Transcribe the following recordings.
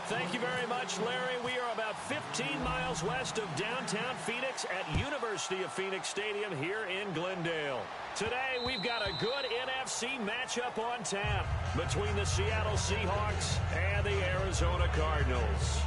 Thank you very much, Larry. We are about 15 miles west of downtown Phoenix at University of Phoenix Stadium here in Glendale. Today, we've got a good NFC matchup on tap between the Seattle Seahawks and the Arizona Cardinals.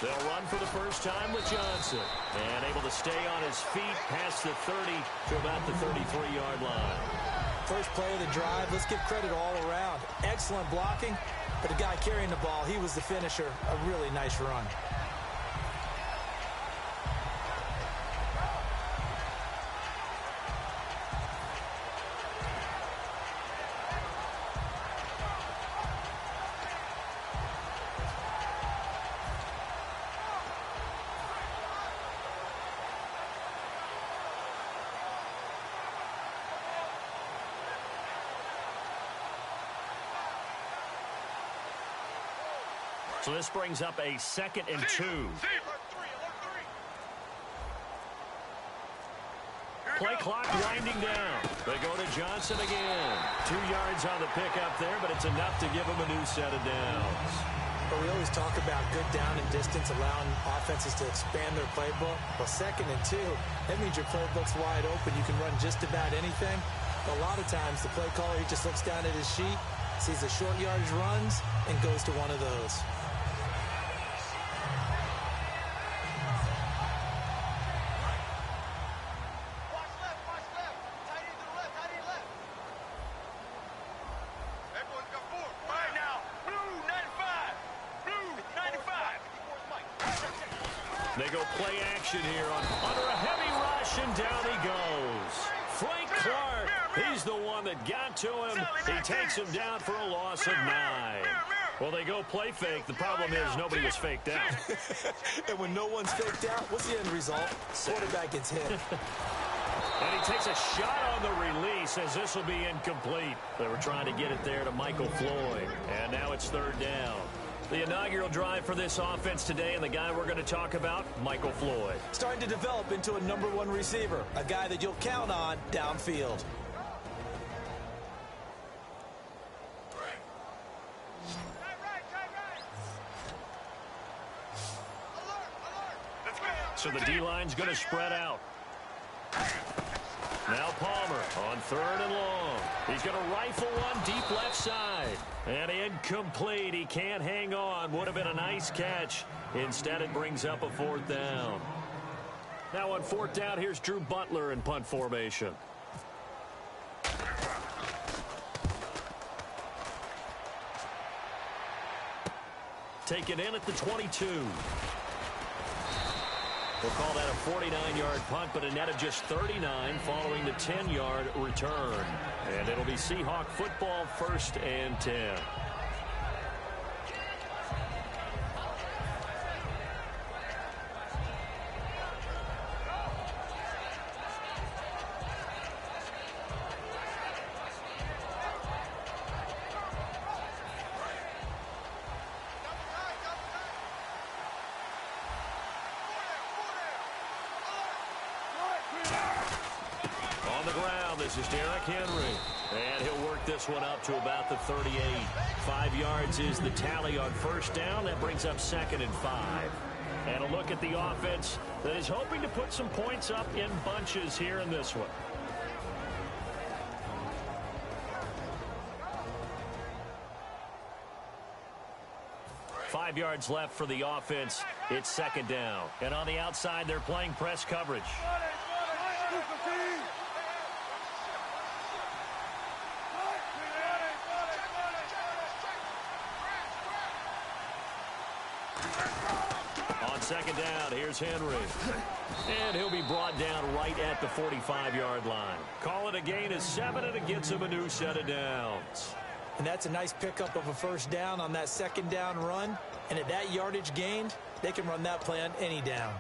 They'll run for the first time with Johnson. And able to stay on his feet past the 30 to about the 33-yard line. First play of the drive. Let's give credit all around. Excellent blocking. But the guy carrying the ball, he was the finisher. A really nice run. So this brings up a 2nd and 2. Play clock winding down. They go to Johnson again. 2 yards on the pickup there, but it's enough to give him a new set of downs. But we always talk about good down and distance, allowing offenses to expand their playbook. Well, 2nd and 2, that means your playbook's wide open. You can run just about anything. But a lot of times, the play caller, he just looks down at his sheet, sees the short yardage runs, and goes to one of those. They go play action here under a heavy rush, and down he goes. Frank Clark, he's the one that got to him. He takes him down for a loss of 9. Well, they go play fake. The problem is nobody was faked out. And when no one's faked out, what's the end result? Quarterback gets hit. And he takes a shot on the release as this will be incomplete. They were trying to get it there to Michael Floyd. And now it's 3rd down. The inaugural drive for this offense today, and the guy we're going to talk about, Michael Floyd. Starting to develop into a #1 receiver, a guy that you'll count on downfield. So the D-line's going to spread out. Now Palmer on 3rd and long. He's going to rifle one deep left side. And incomplete. He can't hang on. Would have been a nice catch. Instead, it brings up a 4th down. Now on 4th down, here's Drew Butler in punt formation. Taken in at the 22. We'll call that a 49-yard punt, but a net of just 39 following the 10-yard return. And it'll be Seahawk football, 1st and 10. On the ground, this is Derrick Henry. And he'll work this one up to about the 38. 5 yards is the tally on 1st down. That brings up 2nd and 5. And a look at the offense that is hoping to put some points up in bunches here in this one. 5 yards left for the offense. It's second down. And on the outside, they're playing press coverage. On second down, here's Henry. And he'll be brought down right at the 45-yard line. Call it a gain of 7, and it gets him a new set of downs. And that's a nice pickup of a first down on that second down run. And at that yardage gained, they can run that play on any down.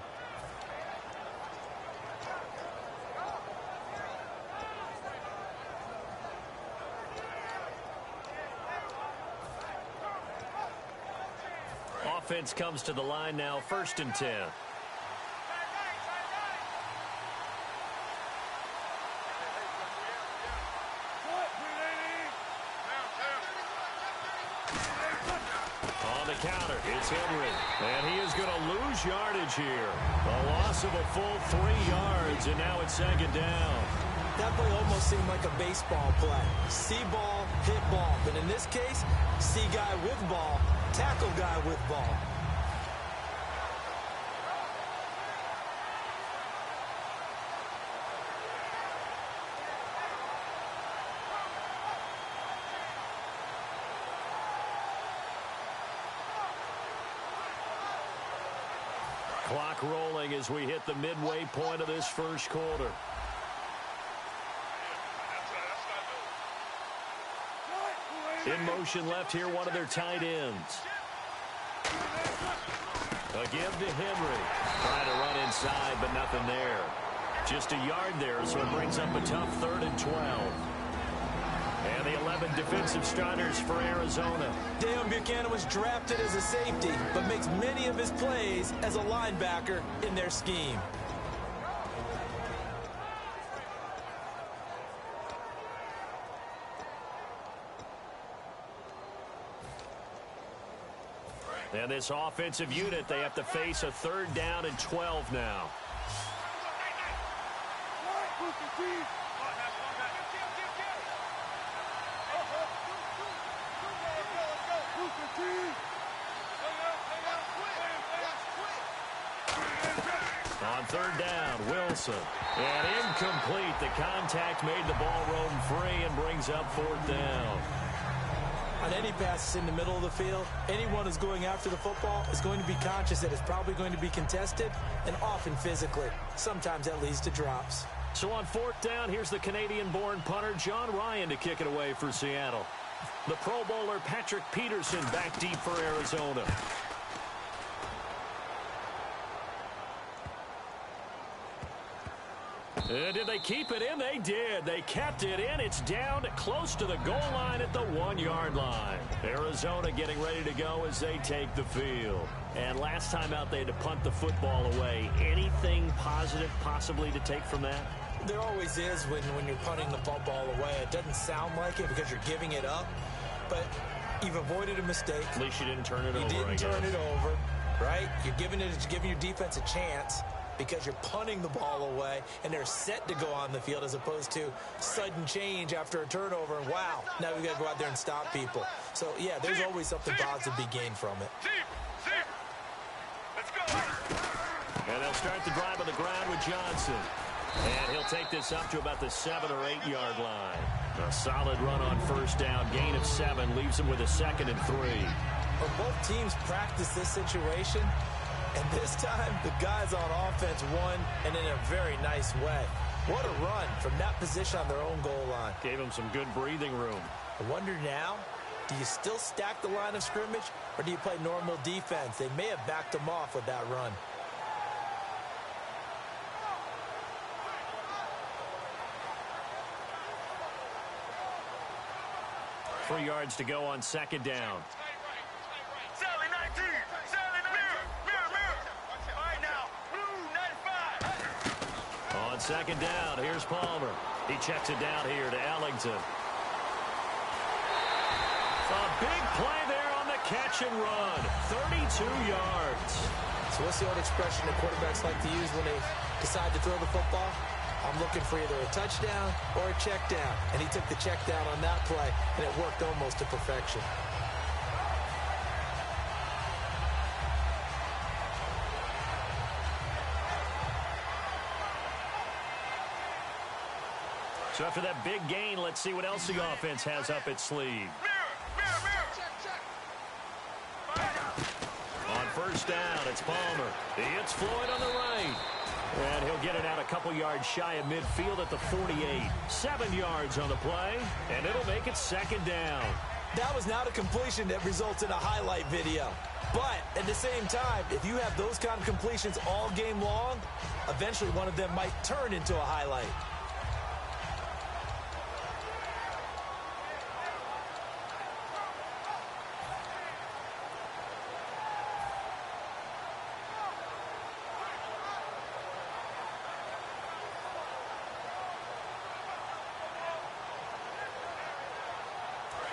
Offense comes to the line now, 1st and 10. On the counter, it's Henry. And he is going to lose yardage here. A loss of a full 3 yards, and now it's second down. That play almost seemed like a baseball play. See ball, hit ball. But in this case, see guy with ball, tackle guy with ball. Clock rolling as we hit the midway point of this first quarter. In motion left here, one of their tight ends. A give to Henry. Trying to run inside, but nothing there. Just a yard there, so it brings up a tough 3rd and 12. And the 11 defensive starters for Arizona. Deion Buchanan was drafted as a safety, but makes many of his plays as a linebacker in their scheme. And this offensive unit, they have to face a 3rd down and 12 now. On 3rd down, Wilson. And incomplete. The contact made the ball roam free and brings up 4th down. On any passes in the middle of the field, anyone who's going after the football is going to be conscious that it's probably going to be contested, and often physically. Sometimes that leads to drops. So on 4th down, here's the Canadian-born punter John Ryan to kick it away for Seattle. The Pro Bowler Patrick Peterson back deep for Arizona. Did they keep it in? They did. They kept it in. It's down close to the goal line at the 1-yard line. Arizona getting ready to go as they take the field. And last time out, they had to punt the football away. Anything positive possibly to take from that? There always is when you're punting the football away. It doesn't sound like it because you're giving it up, but you've avoided a mistake. At least you didn't turn it over, You didn't turn it over, right? You're giving your defense a chance because you're punting the ball away, and they're set to go on the field as opposed to sudden change after a turnover. And wow, now we've got to go out there and stop people. So, yeah, there's always something positive to be gained from it. Let's go. And they'll start the drive on the ground with Johnson. And he'll take this up to about the 7 or 8 yard line. A solid run on 1st down. Gain of 7 leaves him with a 2nd and 3. Well, both teams practice this situation. And this time, the guys on offense won, and in a very nice way. What a run from that position on their own goal line. Gave them some good breathing room. I wonder now, do you still stack the line of scrimmage, or do you play normal defense? They may have backed them off with that run. Three yards to go on 2nd down. On 2nd down, here's Palmer. He checks it down here to Ellington. A big play there on the catch and run. 32 yards. So what's the old expression that quarterbacks like to use when they decide to throw the football? I'm looking for either a touchdown or a check down. And he took the check down on that play, and it worked almost to perfection. So after that big gain, let's see what else the offense has up its sleeve. On first down, it's Palmer. He hits Floyd on the right. And he'll get it out a couple yards shy of midfield at the 48. 7 yards on the play, and it'll make it second down. That was not a completion that results in a highlight video. But at the same time, if you have those kind of completions all game long, eventually one of them might turn into a highlight.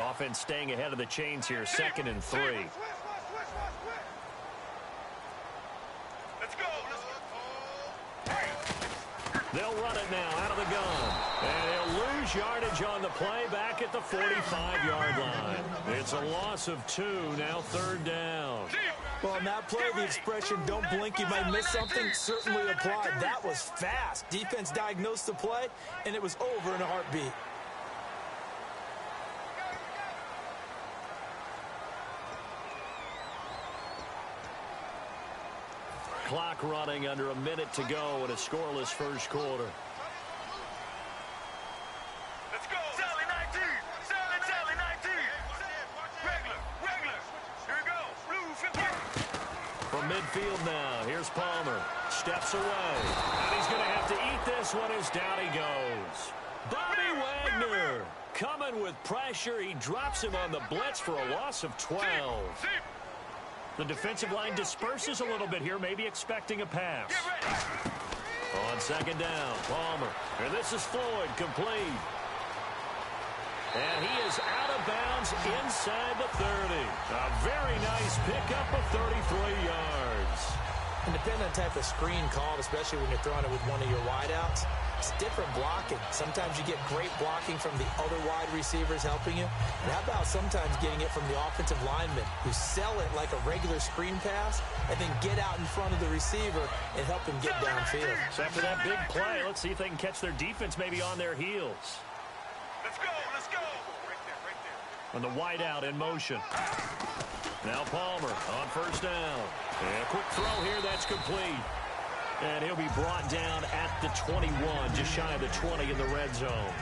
Offense staying ahead of the chains here, 2nd and 3. Let's go. They'll run it now out of the gun. And he'll lose yardage on the play back at the 45-yard line. It's a loss of 2, now 3rd down. Well, in that play, the expression, don't blink, you might miss something, certainly applied. That was fast. Defense diagnosed the play, and it was over in a heartbeat. Clock running, under a minute to go in a scoreless first quarter. Let's go. Sally 19. Sally 19. Regular. Here we go. Blue 50. From midfield now, here's Palmer. Steps away. And he's going to have to eat this one as down he goes. Bobby Wagner coming with pressure. He drops him on the blitz for a loss of 12. The defensive line disperses a little bit here, maybe expecting a pass. On second down, Palmer. And this is Floyd, complete. And he is out of bounds inside the 30. A very nice pickup of 33 yards. And depending on the type of screen called, especially when you're throwing it with one of your wideouts, it's different blocking. Sometimes you get great blocking from the other wide receivers helping you. And how about sometimes getting it from the offensive linemen who sell it like a regular screen pass and then get out in front of the receiver and help him get downfield. So after that big play, let's see if they can catch their defense maybe on their heels. Let's go. Right there. On the wideout in motion. Now Palmer on first down. And a quick throw here, that's complete. And he'll be brought down at the 21, just shy of the 20 in the red zone.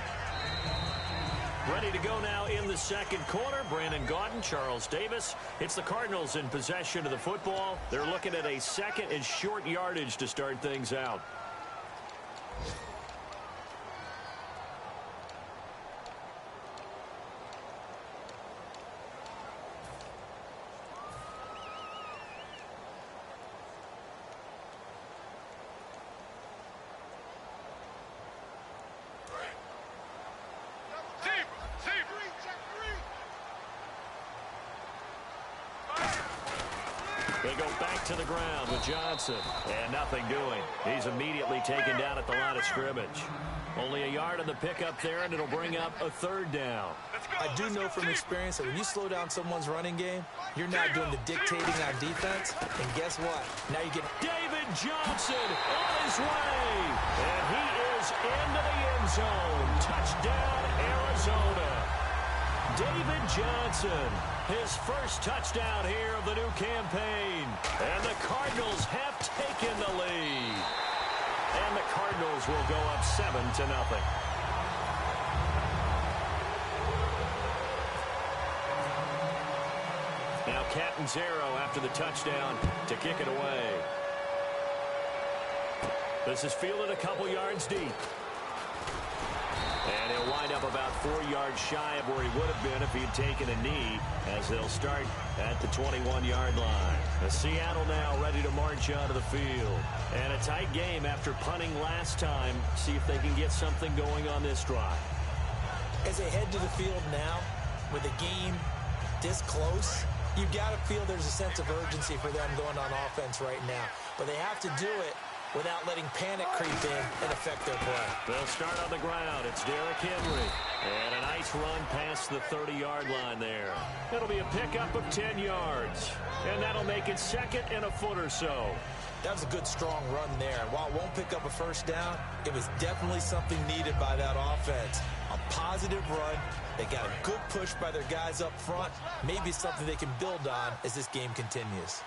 Ready to go now in the second quarter. Brandon Gaudin, Charles Davis. It's the Cardinals in possession of the football. They're looking at a second and short yardage to start things out. They go back to the ground with Johnson. And nothing doing. He's immediately taken down at the line of scrimmage. Only a yard on the pickup there, and it'll bring up a 3rd down. I do know from experience that when you slow down someone's running game, you're not doing the dictating on defense. And guess what? Now you get David Johnson on his way. And he is into the end zone. Touchdown, Arizona. David Johnson, his first touchdown here of the new campaign. And the Cardinals have taken the lead. And the Cardinals will go up 7-0. Now Catanzaro after the touchdown to kick it away. This is fielded a couple yards deep. And he'll wind up about 4 yards shy of where he would have been if he had taken a knee, as they'll start at the 21-yard line. Seattle now ready to march onto the field. And a tight game after punting last time. See if they can get something going on this drive. as they head to the field now, with the game this close, you've got to feel there's a sense of urgency for them going on offense right now. But they have to do it without letting panic creep in and affect their play. They'll start on the ground. It's Derrick Henry. And a nice run past the 30-yard line there. It'll be a pickup of 10 yards. And that'll make it second and a foot or so. That was a good, strong run there. While it won't pick up a first down, it was definitely something needed by that offense. A positive run. They got a good push by their guys up front. Maybe something they can build on as this game continues.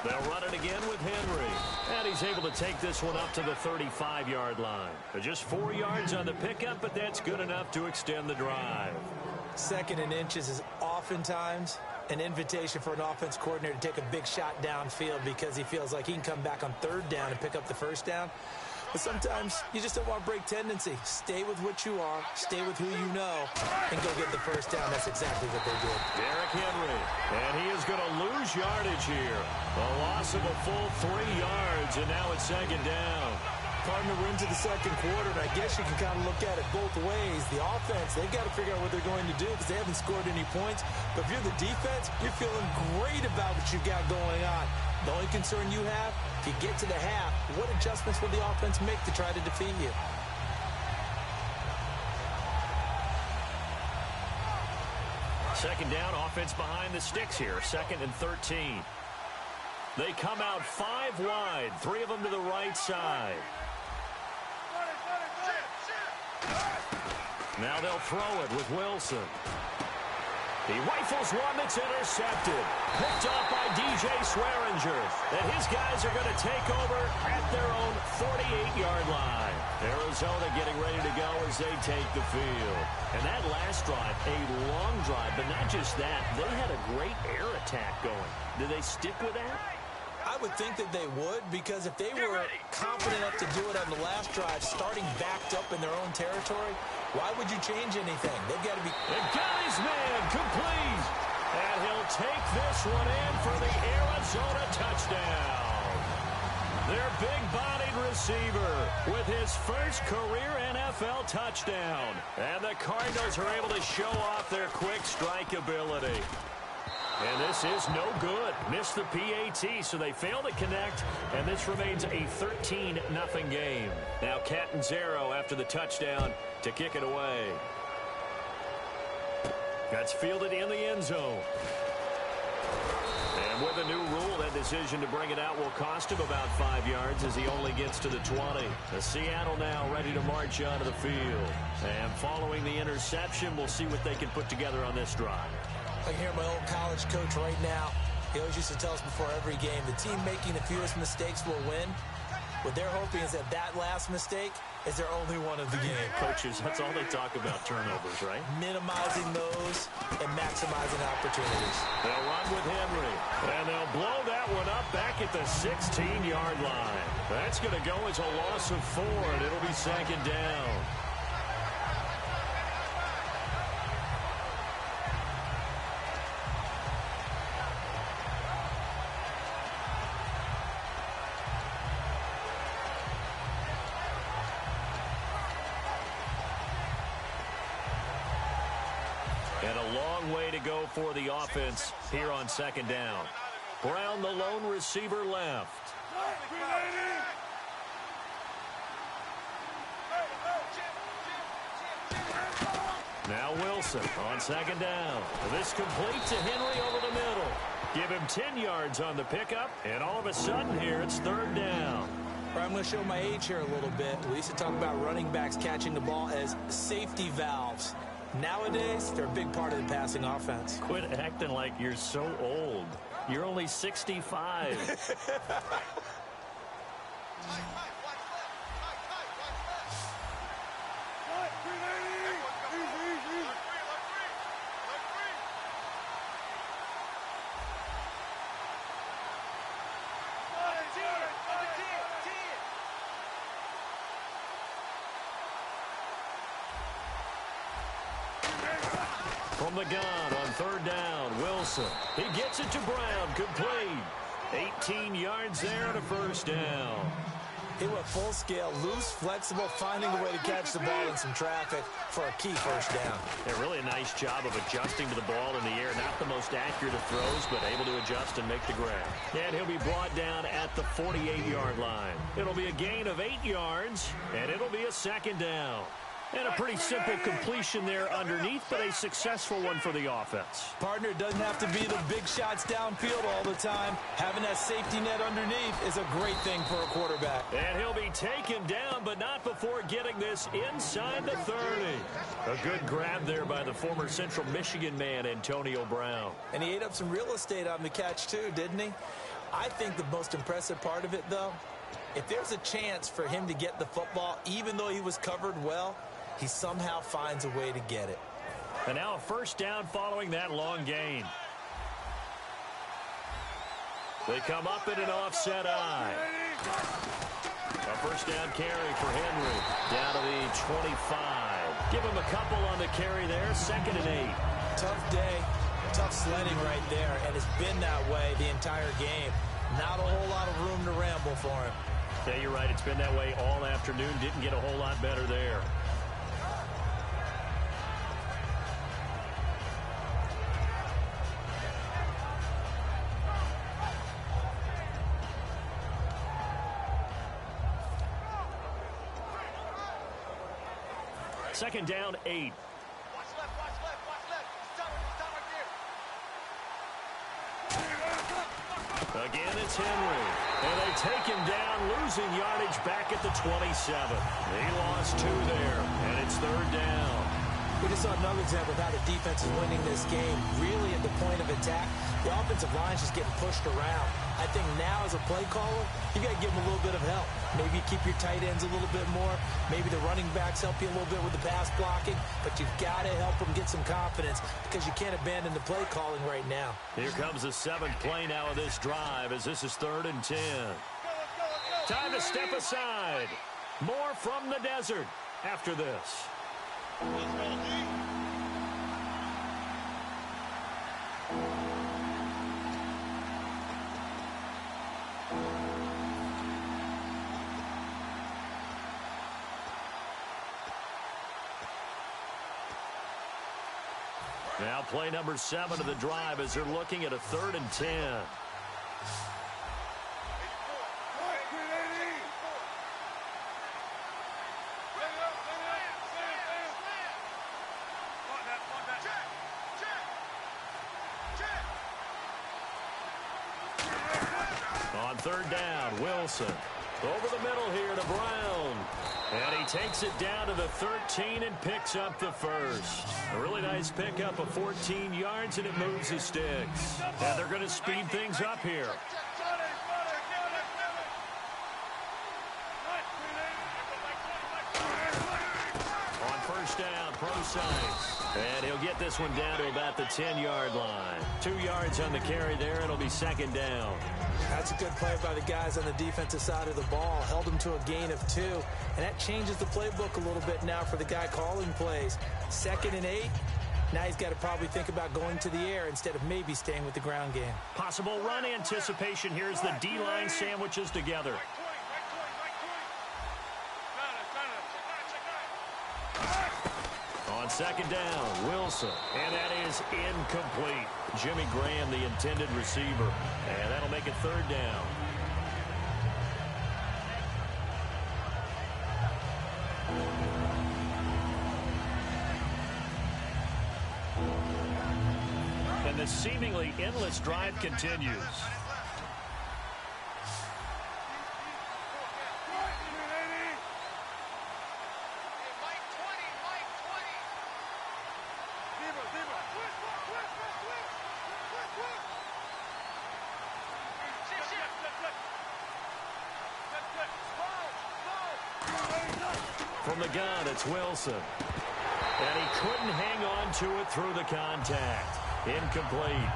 They'll run it again with Henry. And he's able to take this one up to the 35-yard line. Just 4 yards on the pickup, but that's good enough to extend the drive. Second and inches is oftentimes an invitation for an offense coordinator to take a big shot downfield because he feels like he can come back on third down and pick up the first down. But sometimes you just don't want to break tendency. Stay with what you are, stay with who you know, and go get the first down. That's exactly what they did. Derrick Henry, and he is going to lose yardage here. A loss of a full 3 yards, and now it's second down. Partner, we're into the second quarter, and I guess you can kind of look at it both ways. The offense, they've got to figure out what they're going to do because they haven't scored any points. But if you're the defense, you're feeling great about what you've got going on. The only concern you have, if you get to the half, what adjustments will the offense make to try to defeat you? Second down, offense behind the sticks here. Second and 13. They come out 5 wide, 3 of them to the right side. Now they'll throw it with Wilson. He rifles one that's intercepted. Picked off by DJ Swearinger. And his guys are going to take over at their own 48-yard line. Arizona getting ready to go as they take the field. And that last drive, a long drive, but not just that. They had a great air attack going. Do they stick with that? I would think that they would, because if they were confident enough to do it on the last drive, starting backed up in their own territory, why would you change anything? They've got to be... And got his man complete. And he'll take this one in for the Arizona touchdown. Their big-bodied receiver with his first career NFL touchdown. And the Cardinals are able to show off their quick strike ability. And this is no good. Missed the PAT, so they fail to connect, and this remains a 13-0 game. Now Catanzaro after the touchdown to kick it away. That's fielded in the end zone. And with a new rule, that decision to bring it out will cost him about 5 yards as he only gets to the 20. Seattle now ready to march onto the field. And following the interception, we'll see what they can put together on this drive. I can hear my old college coach right now. He always used to tell us before every game, the team making the fewest mistakes will win. What they're hoping is that that last mistake is their only one of the game. Coaches, that's all they talk about, turnovers, right? Minimizing those and maximizing opportunities. They'll run with Henry, and they'll blow that one up back at the 16-yard line. That's going to go as a loss of 4, and it'll be second down. And a long way to go for the offense here on second down. Brown, the lone receiver, left. Now Wilson on second down. This complete to Henry over the middle. Give him 10 yards on the pickup, and all of a sudden here it's third down. I'm going to show my age here a little bit. We used to talk about running backs catching the ball as safety valves. Nowadays, they're a big part of the passing offense. Quit acting like you're so old. You're only 65. From the gun on third down, Wilson. He gets it to Brown, complete. 18 yards there and a first down. He went full scale, loose, flexible, finding a way to catch the ball in some traffic for a key first down. Yeah, really a nice job of adjusting to the ball in the air. Not the most accurate of throws, but able to adjust and make the grab. And he'll be brought down at the 48-yard line. It'll be a gain of 8 yards, and it'll be a second down. And a pretty simple completion there underneath, but a successful one for the offense. Partner, doesn't have to be the big shots downfield all the time. Having that safety net underneath is a great thing for a quarterback. And he'll be taken down, but not before getting this inside the 30. A good grab there by the former Central Michigan man, Antonio Brown. And he ate up some real estate on the catch, too, didn't he? I think the most impressive part of it, though, if there's a chance for him to get the football, even though he was covered well, he somehow finds a way to get it. And now a first down following that long gain. They come up in an offset eye. A first down carry for Henry. Down to the 25. Give him a couple on the carry there. 2nd and 8. Tough day. Tough sledding right there. And it's been that way the entire game. Not a whole lot of room to ramble for him. Yeah, you're right. It's been that way all afternoon. Didn't get a whole lot better there. Second down, 8. Watch left, watch left, watch left. Stop right there. Again, it's Henry. And they take him down, losing yardage back at the 27. He lost 2 there, and it's 3rd down. We just saw another example of how the defense is winning this game. Really at the point of attack, the offensive line is just getting pushed around. I think now as a play caller, you got to give them a little bit of help. Maybe you keep your tight ends a little bit more. Maybe the running backs help you a little bit with the pass blocking. But you've got to help them get some confidence because you can't abandon the play calling right now. Here comes the 7th play now of this drive as this is 3rd and 10. Time to step aside. More from the desert after this. Now play number 7 of the drive as they're looking at a 3rd and 10. On 3rd down, Wilson. Over the middle here to Brown. And he takes it down to the 13 and picks up the first. A really nice pickup of 14 yards, and it moves the sticks. And they're going to speed things up here. On first down, Procise. And he'll get this one down to about the 10-yard line. 2 yards on the carry there. It'll be 2nd down. That's a good play by the guys on the defensive side of the ball. Held them to a gain of 2. And that changes the playbook a little bit now for the guy calling plays. 2nd and 8. Now he's got to probably think about going to the air instead of maybe staying with the ground game. Possible run anticipation. Here's the D-line sandwiches together. On 2nd down, Wilson. And that is incomplete. Jimmy Graham, the intended receiver. And that'll make it 3rd down. And the seemingly endless drive continues. From the gun, it's Wilson. And he couldn't hang on to it through the contact. Incomplete.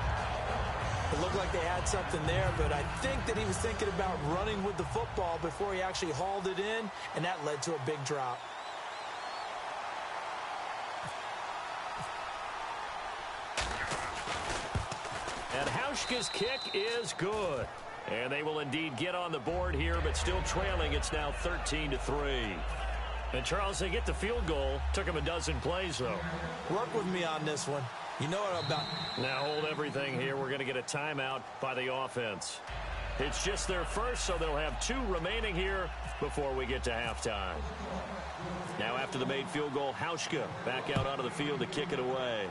It looked like they had something there, but I think that he was thinking about running with the football before he actually hauled it in, and that led to a big drop. And Hauschka's kick is good. And they will indeed get on the board here, but still trailing. It's now 13-3. And, Charles, they get the field goal. Took him a dozen plays, though. Work with me on this one. You know what I'm about. Now hold everything here. We're going to get a timeout by the offense. It's just their first, so they'll have 2 remaining here before we get to halftime. Now after the made field goal, Hauschka back out onto the field to kick it away.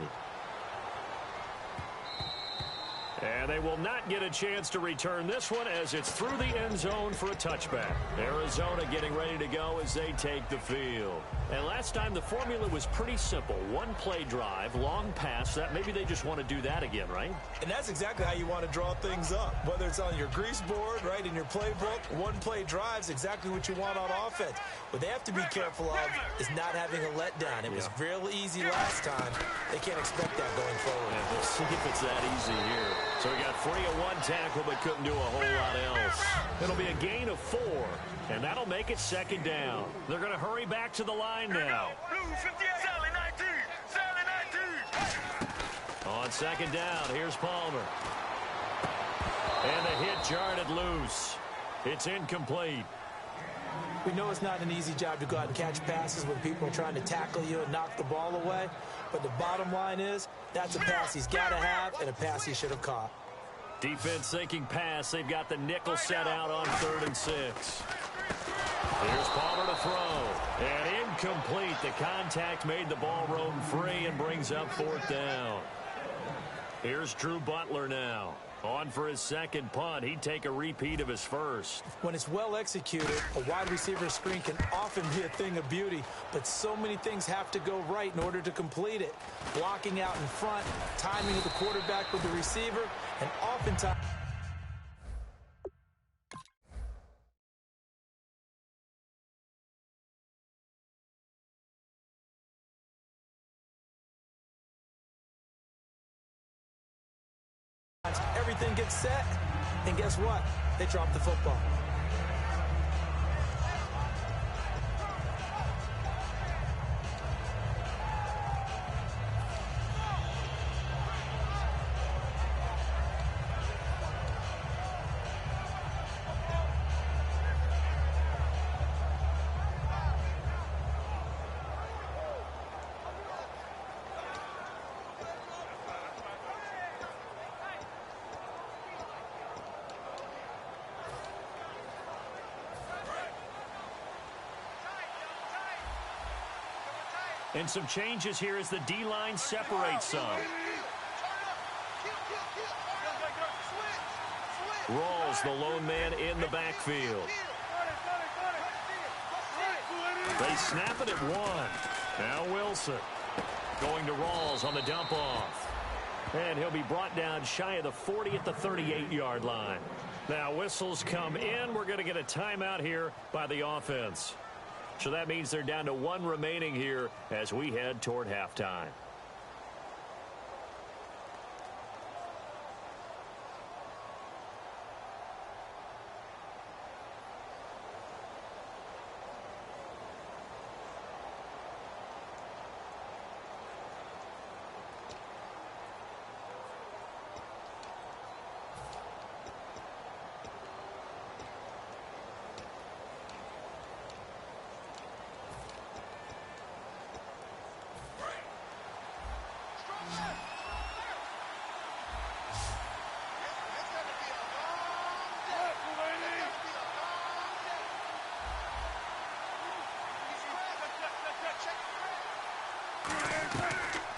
And they will not get a chance to return this one as it's through the end zone for a touchback. Arizona getting ready to go as they take the field. And last time the formula was pretty simple. One play drive, long pass. That maybe they just want to do that again, right? And that's exactly how you want to draw things up. Whether it's on your grease board, right, in your playbook, one play drive's exactly what you want on offense. What they have to be careful of is not having a letdown. It was real easy last time. They can't expect that going forward. And we'll see if it's that easy here. So we got 3 of one tackle, but couldn't do a whole lot else. It'll be a gain of 4, and that'll make it second down. They're going to hurry back to the line now. On second down, here's Palmer. And the hit jarred it loose. It's incomplete. We know it's not an easy job to go out and catch passes when people are trying to tackle you and knock the ball away. But the bottom line is, that's a pass he's got to have and a pass he should have caught. Defense thinking pass. They've got the nickel set out on 3rd and 6. Here's Palmer to throw. And incomplete. The contact made the ball roam free and brings up 4th down. Here's Drew Butler now. On for his second punt. He'd take a repeat of his first. When it's well executed, a wide receiver screen can often be a thing of beauty, but so many things have to go right in order to complete it. Blocking out in front, timing of the quarterback with the receiver, and oftentimes everything gets set, and guess what? They drop the football. And some changes here as the D-line separates some. Rawls, the lone man in the backfield. They snap it at 1. Now Wilson going to Rawls on the dump off. And he'll be brought down shy of the 40 at the 38-yard line. Now whistles come in. We're going to get a timeout here by the offense. So that means they're down to 1 remaining here as we head toward halftime.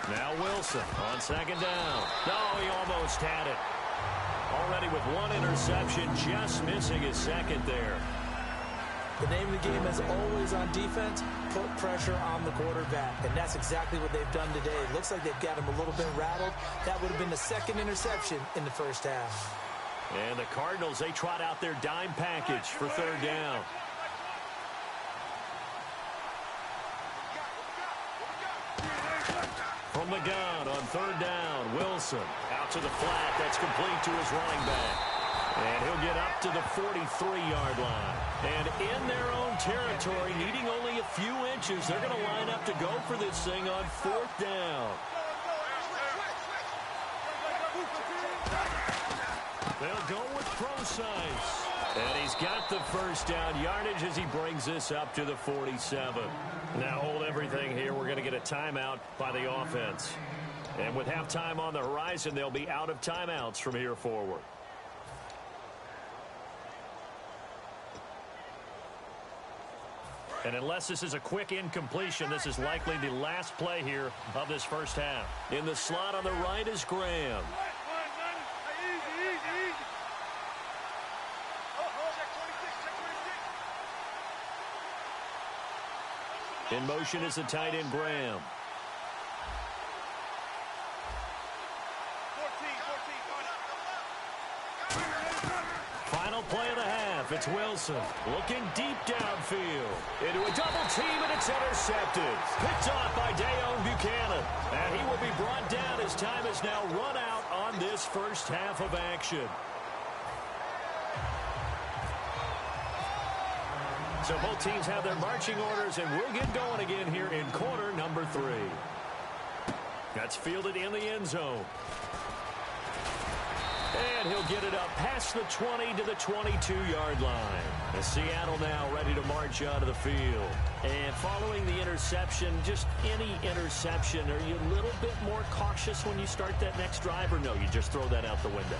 Now Wilson on second down. No, he almost had it. Already with 1 interception, just missing his second there. The name of the game is always on defense, put pressure on the quarterback. And that's exactly what they've done today. It looks like they've got him a little bit rattled. That would have been the 2nd interception in the first half. And the Cardinals, they trot out their dime package for 3rd down. From the gun on 3rd down, Wilson out to the flat. That's complete to his running back. And he'll get up to the 43-yard line. And in their own territory, needing only a few inches, they're going to line up to go for this thing on 4th down. They'll go with Procise. And he's got the first down yardage as he brings this up to the 47. Now hold everything here. We're going to get a timeout by the offense. And with halftime on the horizon, they'll be out of timeouts from here forward. And unless this is a quick incompletion, this is likely the last play here of this first half. In the slot on the right is Graham. In motion is the tight end, Graham. Final play of the half. It's Wilson looking deep downfield. Into a double team, and it's intercepted. Picked off by Dayon Buchanan. And he will be brought down as time is now run out on this first half of action. So both teams have their marching orders, and we'll get going again here in quarter number 3. That's fielded in the end zone. And he'll get it up past the 20 to the 22-yard line. And Seattle now ready to march out of the field. And following the interception, just any interception, are you a little bit more cautious when you start that next drive, or no, you just throw that out the window?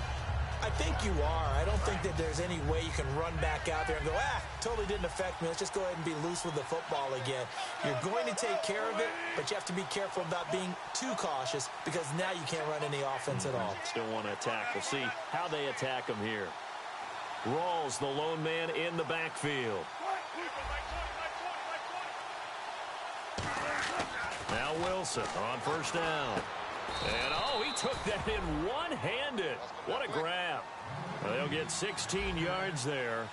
I think you are. I don't think that there's any way you can run back out there and go, totally didn't affect me. Let's just go ahead and be loose with the football again. You're going to take care of it, but you have to be careful about being too cautious because now you can't run any offense at all. Still want to attack. We'll see how they attack him here. Rawls, the lone man in the backfield. Now Wilson on first down. And, he took that in one-handed. What a grab. They'll get 16 yards there.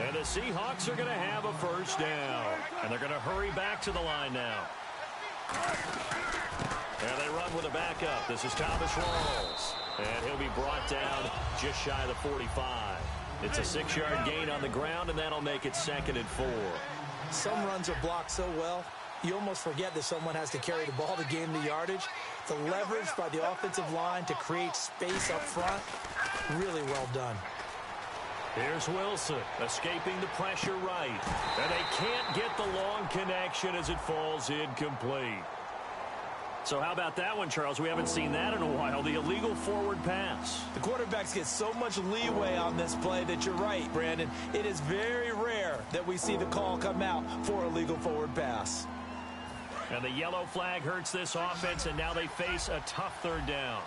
And the Seahawks are going to have a first down. And they're going to hurry back to the line now. And they run with a backup. This is Thomas Rawls. And he'll be brought down just shy of the 45. It's a 6-yard gain on the ground, and that'll make it 2nd and 4. Some runs are blocked so well, you almost forget that someone has to carry the ball to gain the yardage. The leverage by the offensive line to create space up front, really well done. Here's Wilson escaping the pressure right. And they can't get the long connection as it falls incomplete. So how about that one, Charles? We haven't seen that in a while. The illegal forward pass. The quarterbacks get so much leeway on this play that you're right, Brandon. It is very rare that we see the call come out for a legal forward pass. And the yellow flag hurts this offense, and now they face a tough third down.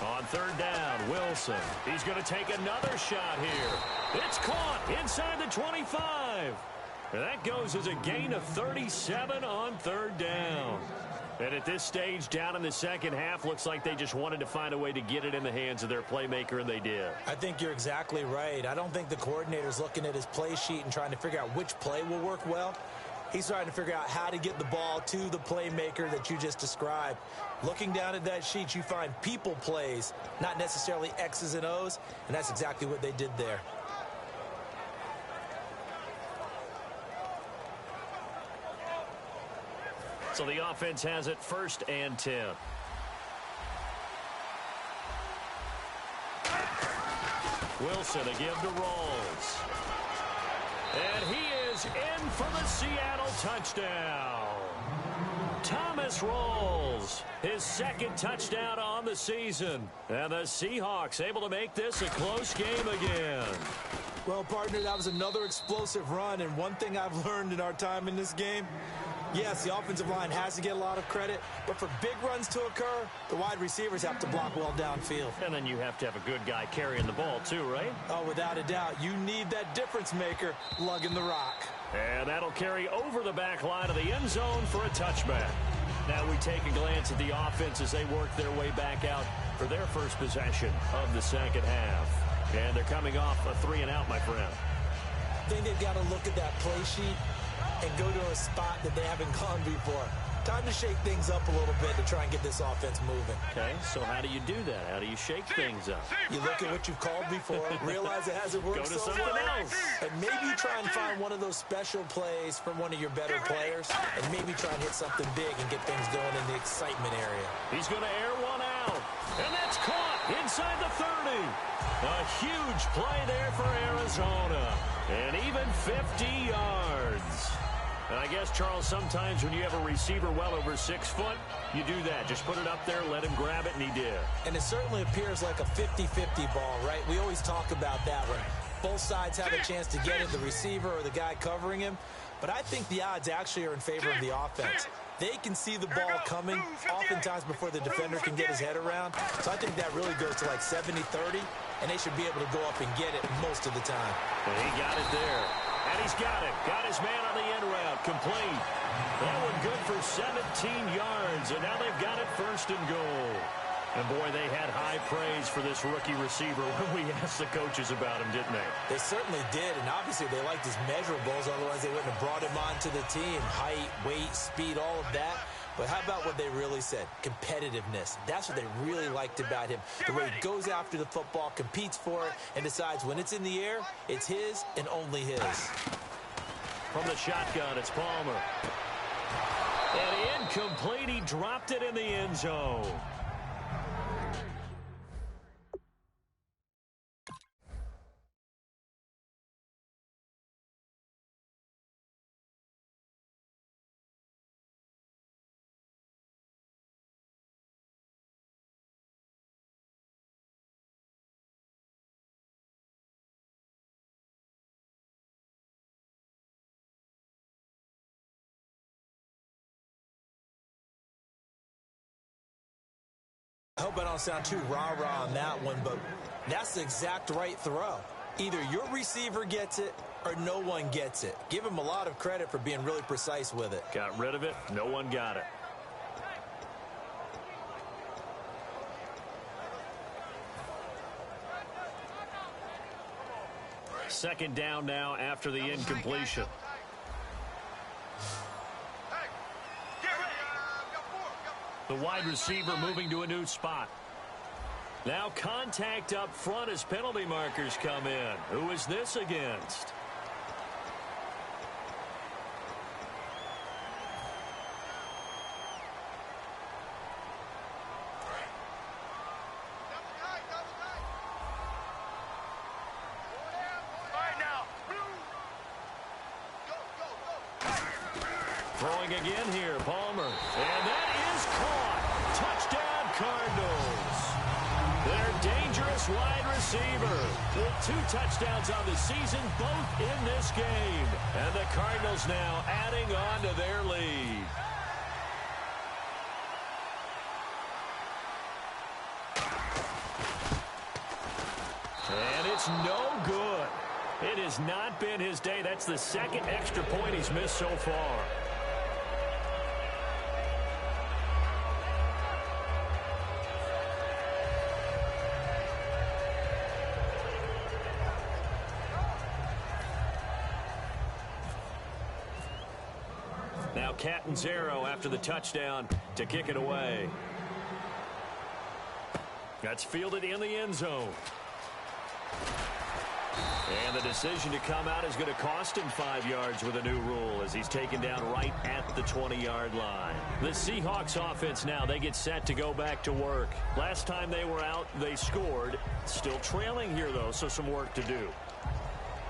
On third down, Wilson. He's going to take another shot here. It's caught inside the 25. And that goes as a gain of 37 on third down. And at this stage, down in the second half, looks like they just wanted to find a way to get it in the hands of their playmaker, and they did. I think you're exactly right. I don't think the coordinator's looking at his play sheet and trying to figure out which play will work well. He's trying to figure out how to get the ball to the playmaker that you just described. Looking down at that sheet, you find people plays, not necessarily X's and O's, and that's exactly what they did there. So the offense has it 1st and 10. Wilson, a give to Rawls. And he is in for the Seattle touchdown. Thomas Rawls, his 2nd touchdown on the season. And the Seahawks able to make this a close game again. Well, partner, that was another explosive run, and one thing I've learned in our time in this game, yes, the offensive line has to get a lot of credit, but for big runs to occur, the wide receivers have to block well downfield. And then you have to have a good guy carrying the ball too, right? Oh, without a doubt. You need that difference maker lugging the rock. And that'll carry over the back line of the end zone for a touchback. Now we take a glance at the offense as they work their way back out for their first possession of the second half. And they're coming off a 3-and-out, my friend. I think they've got to look at that play sheet and go to a spot that they haven't gone before. Time to shake things up a little bit to try and get this offense moving. Okay, so how do you do that? How do you shake things up? You look at what you've called before, realize it hasn't worked so something well, else. and maybe you try and find one of those special plays from one of your better players, and maybe try and hit something big and get things going in the excitement area. He's going to air one out, and that's caught inside the 30. A huge play there for Arizona. And even 50 yards. And I guess, Charles, sometimes when you have a receiver well over 6 foot, you do that. Just put it up there, let him grab it, and he did. And it certainly appears like a 50-50 ball, right? We always talk about that one. Both sides have a chance to get it, the receiver or the guy covering him. But I think the odds actually are in favor of the offense. They can see the ball coming oftentimes before the defender can get his head around. So I think that really goes to like 70-30, and they should be able to go up and get it most of the time. And he got it there. And he's got it. Got his man on the end route. Complete. That one good for 17 yards. And now they've got it first and goal. And, boy, they had high praise for this rookie receiver when we asked the coaches about him, didn't they? They certainly did, and obviously they liked his measurables. Otherwise, they wouldn't have brought him onto the team. Height, weight, speed, all of that. But how about what they really said? Competitiveness. That's what they really liked about him. The way he goes after the football, competes for it, and decides when it's in the air, it's his and only his. From the shotgun, it's Palmer. And incomplete. He dropped it in the end zone. I hope I don't sound too rah-rah on that one, but that's the exact right throw. Either your receiver gets it or no one gets it. Give him a lot of credit for being really precise with it. Got rid of it. No one got it. Second down now after the incompletion. The wide receiver moving to a new spot. Now contact up front as penalty markers come in. Who is this against? Throwing again here, Palmer. And that is caught. Touchdown, Cardinals. Their dangerous wide receiver with 2 touchdowns on the season, both in this game. And the Cardinals now adding on to their lead. And it's no good. It has not been his day. That's the second extra point he's missed so far. Now Catanzaro after the touchdown to kick it away. That's fielded in the end zone. And the decision to come out is going to cost him 5 yards with a new rule as he's taken down right at the 20-yard line. The Seahawks offense now, they get set to go back to work. Last time they were out, they scored. Still trailing here, though, so some work to do.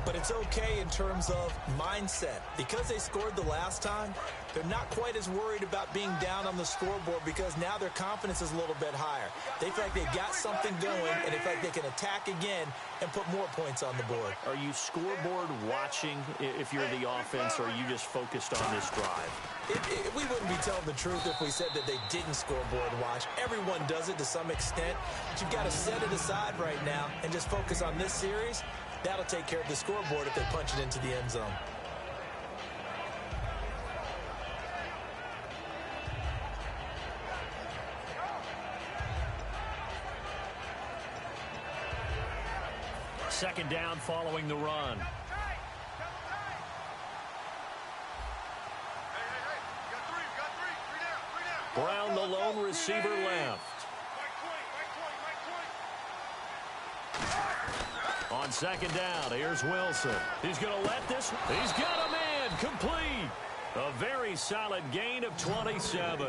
But it's okay in terms of mindset. Because they scored the last time, they're not quite as worried about being down on the scoreboard because now their confidence is a little bit higher. They feel like they've got something going, and they feel like they can attack again and put more points on the board. Are you scoreboard watching if you're the offense, or are you just focused on this drive? We wouldn't be telling the truth if we said that they didn't scoreboard watch. Everyone does it to some extent. But you've got to set it aside right now and just focus on this series. That'll take care of the scoreboard if they punch it into the end zone. Second down following the run. Brown, the lone receiver, left. On second down, here's Wilson. He's going to let this. He's got a man complete. A very solid gain of 27.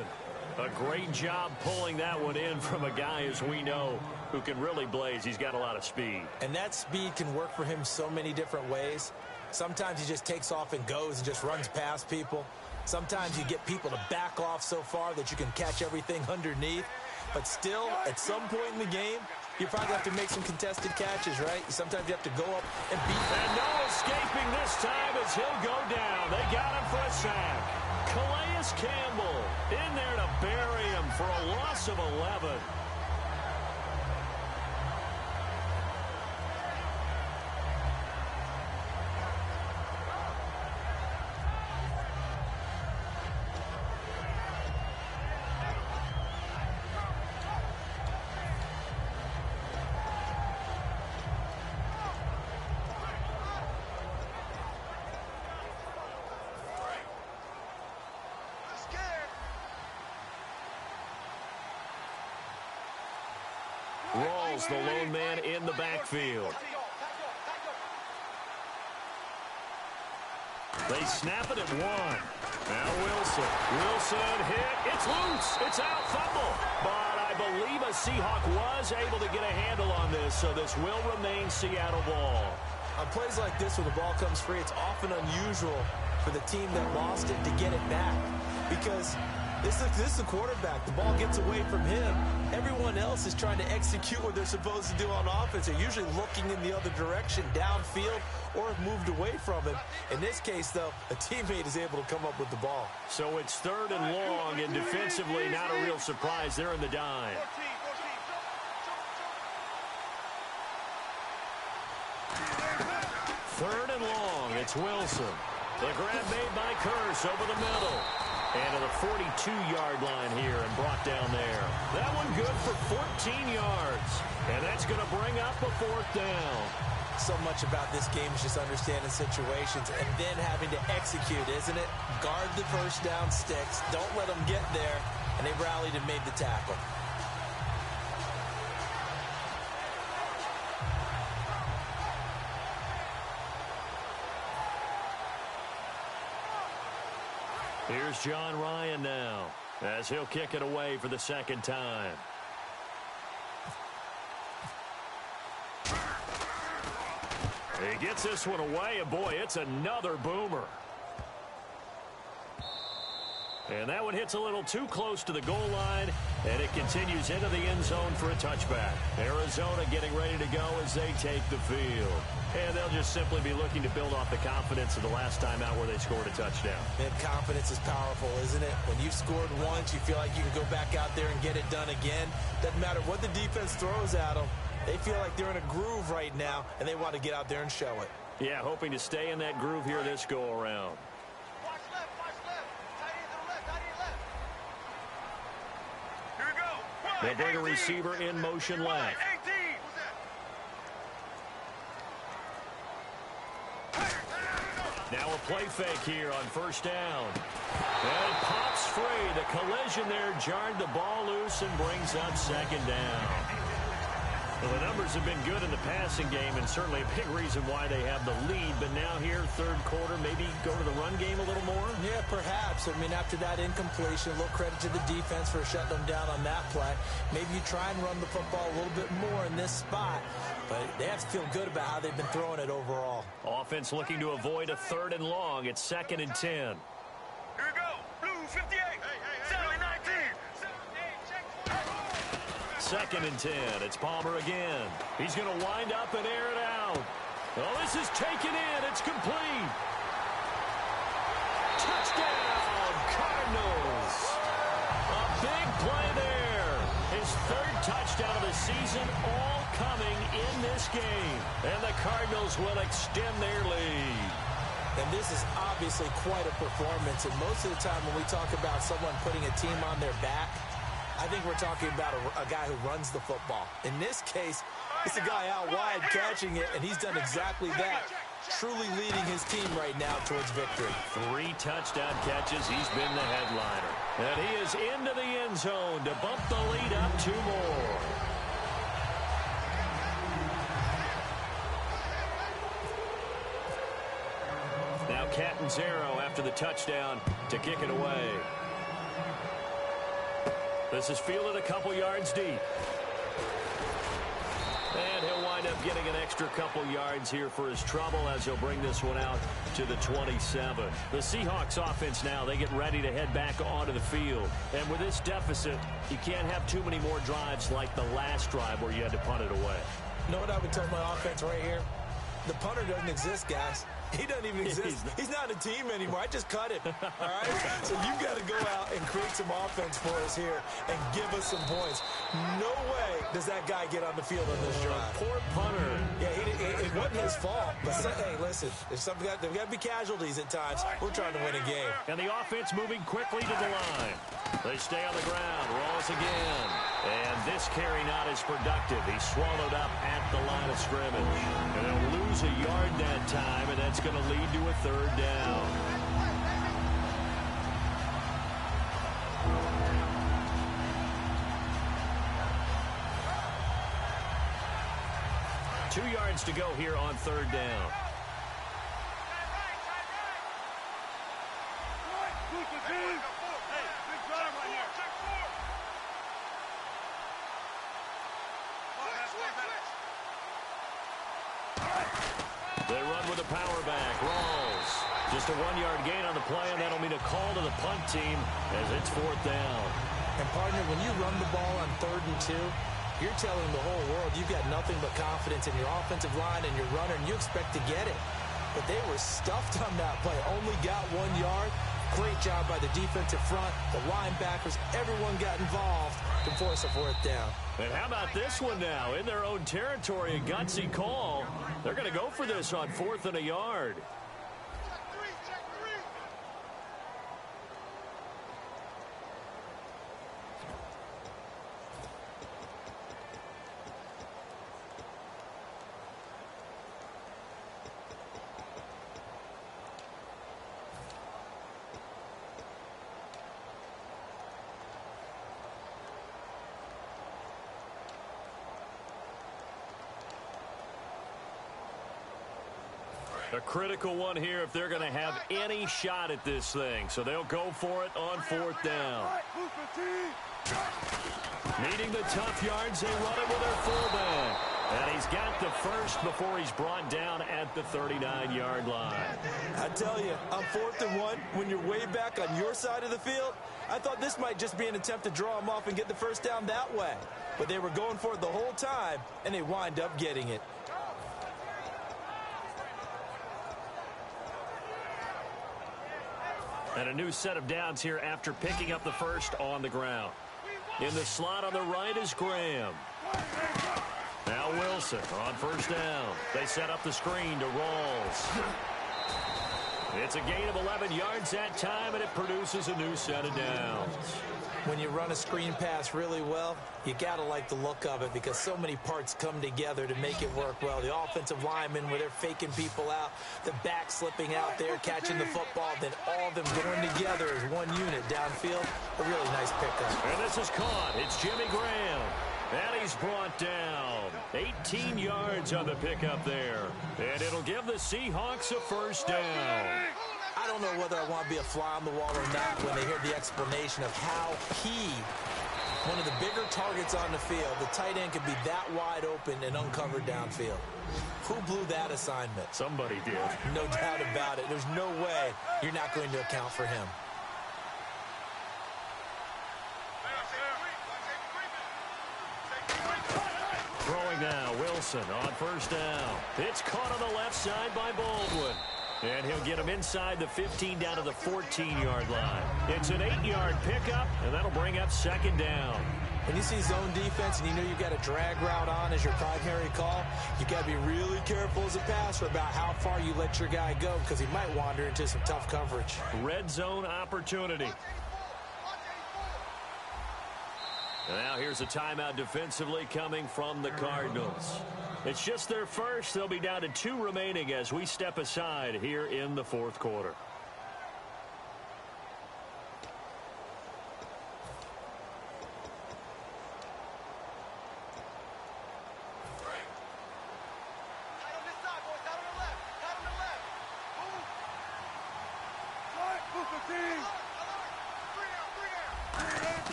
A great job pulling that one in from a guy, as we know, who can really blaze. He's got a lot of speed. And that speed can work for him so many different ways. Sometimes he just takes off and goes and just runs past people. Sometimes you get people to back off so far that you can catch everything underneath. But still, at some point in the game, you probably have to make some contested catches, right? Sometimes you have to go up and beat them. And no escaping this time as he'll go down. They got him for a sack. Calais Campbell in there to bury him for a loss of 11. Rawls, the lone man in the backfield. They snap it at one. Now Wilson. Wilson hit. It's loose. It's out. Fumble. But I believe a Seahawk was able to get a handle on this, so this will remain Seattle ball. On plays like this where the ball comes free, it's often unusual for the team that lost it to get it back. Because this is the quarterback. The ball gets away from him. Everyone else is trying to execute what they're supposed to do on offense. They're usually looking in the other direction, downfield, or have moved away from him. In this case, though, a teammate is able to come up with the ball. So it's 3rd and long, and defensively, not a real surprise. They're in the dime. Third and long, it's Wilson. The grab made by Curse over the middle. And to the 42-yard line here and brought down there. That one good for 14 yards. And that's going to bring up a 4th down. So much about this game is just understanding situations and then having to execute, isn't it? Guard the first down sticks. Don't let them get there. And they rallied and made the tackle. Here's John Ryan now as he'll kick it away for the 2nd time. He gets this one away, and boy, it's another boomer. And that one hits a little too close to the goal line, and it continues into the end zone for a touchback. Arizona getting ready to go as they take the field. And they'll just simply be looking to build off the confidence of the last time out where they scored a touchdown. And confidence is powerful, isn't it? When you've scored once, you feel like you can go back out there and get it done again. Doesn't matter what the defense throws at them. They feel like they're in a groove right now, and they want to get out there and show it. Yeah, hoping to stay in that groove here this go-around. Watch left, watch left. Tight end to the left, tight end left. Here we go. They'll bring a receiver in motion left. 18. Now a play fake here on 1st down. And it pops free. The collision there jarred the ball loose and brings up 2nd down. Well, the numbers have been good in the passing game and certainly a big reason why they have the lead. But now here, 3rd quarter, maybe go to the run game a little more? Yeah, perhaps. I mean, after that incompletion, a little credit to the defense for shutting them down on that play. Maybe you try and run the football a little bit more in this spot. But they have to feel good about how they've been throwing it overall. Offense looking to avoid a 3rd and long. It's 2nd and 10. Here we go. Blue 58. Sally 19. 2nd and 10. It's Palmer again. He's going to wind up and air it out. Oh, this is taken in. It's complete. Touchdown, Cardinals. A big play there. His 3rd touchdown of the season, all coming in this game. And the Cardinals will extend their lead. And this is obviously quite a performance. And most of the time when we talk about someone putting a team on their back, I think we're talking about a guy who runs the football. In this case, it's a guy out wide catching it, and he's done exactly that, truly leading his team right now towards victory. 3 touchdown catches. He's been the headliner. And he is into the end zone to bump the lead up 2 more. Now Catanzaro after the touchdown to kick it away. This is fielded a couple yards deep. And he'll wind up getting an extra couple yards here for his trouble as he'll bring this one out to the 27. The Seahawks offense now, they get ready to head back onto the field. And with this deficit, you can't have too many more drives like the last drive where you had to punt it away. You know what I would tell my offense right here? The punter doesn't exist, guys. He doesn't even exist. He's not a team anymore. I just cut him. All right? So you got to go out and create some offense for us here and give us some points. No way does that guy get on the field on this drive. Poor punter. Yeah, it wasn't his fault. But hey, listen, there's got to be casualties at times. We're trying to win a game. And the offense moving quickly to the line. They stay on the ground. Rolls again. And this carry not as productive. He's swallowed up at the line of scrimmage. And they'll lose a yard that time, and that's going to lead to a third down. Two yards to go here on third down. They run with a power back. Rolls. Just a 1-yard gain on the play, and that'll mean a call to the punt team as it's fourth down. And, partner, when you run the ball on 3rd and 2, you're telling the whole world you've got nothing but confidence in your offensive line and your runner, and you expect to get it. But they were stuffed on that play. Only got 1 yard. Great job by the defensive front, the linebackers. Everyone got involved to force a fourth down. And how about this one now? In their own territory, a gutsy call. They're going to go for this on 4th and a yard. A critical one here if they're going to have any shot at this thing. So they'll go for it on 4th down. Needing the tough yards, they run it with their fullback. And he's got the first before he's brought down at the 39-yard line. I tell you, on 4th and 1, when you're way back on your side of the field, I thought this might just be an attempt to draw him off and get the first down that way. But they were going for it the whole time, and they wind up getting it. And a new set of downs here after picking up the first on the ground. In the slot on the right is Graham. Now Wilson on 1st down. They set up the screen to Rawls. It's a gain of 11 yards that time, and it produces a new set of downs. When you run a screen pass really well, you got to like the look of it because so many parts come together to make it work well. The offensive linemen, where they're faking people out, the back slipping out there, catching the football, then all of them going together as one unit downfield. A really nice pickup. And this is caught. It's Jimmy Graham. And he's brought down. 18 yards on the pickup there. And it'll give the Seahawks a first down. I don't know whether I want to be a fly on the wall or not when they hear the explanation of how one of the bigger targets on the field, the tight end could be that wide open and uncovered downfield. Who blew that assignment? Somebody did. No doubt about it. There's no way you're not going to account for him. Throwing now, Wilson on 1st down. It's caught on the left side by Baldwin. And he'll get him inside the 15 down to the 14-yard line. It's an 8-yard pickup, and that'll bring up 2nd down. When you see zone defense and you know you've got a drag route on as your primary call, you've got to be really careful as a passer about how far you let your guy go because he might wander into some tough coverage. Red zone opportunity. And now here's a timeout defensively coming from the Cardinals. It's just their first. They'll be down to 2 remaining as we step aside here in the 4th quarter.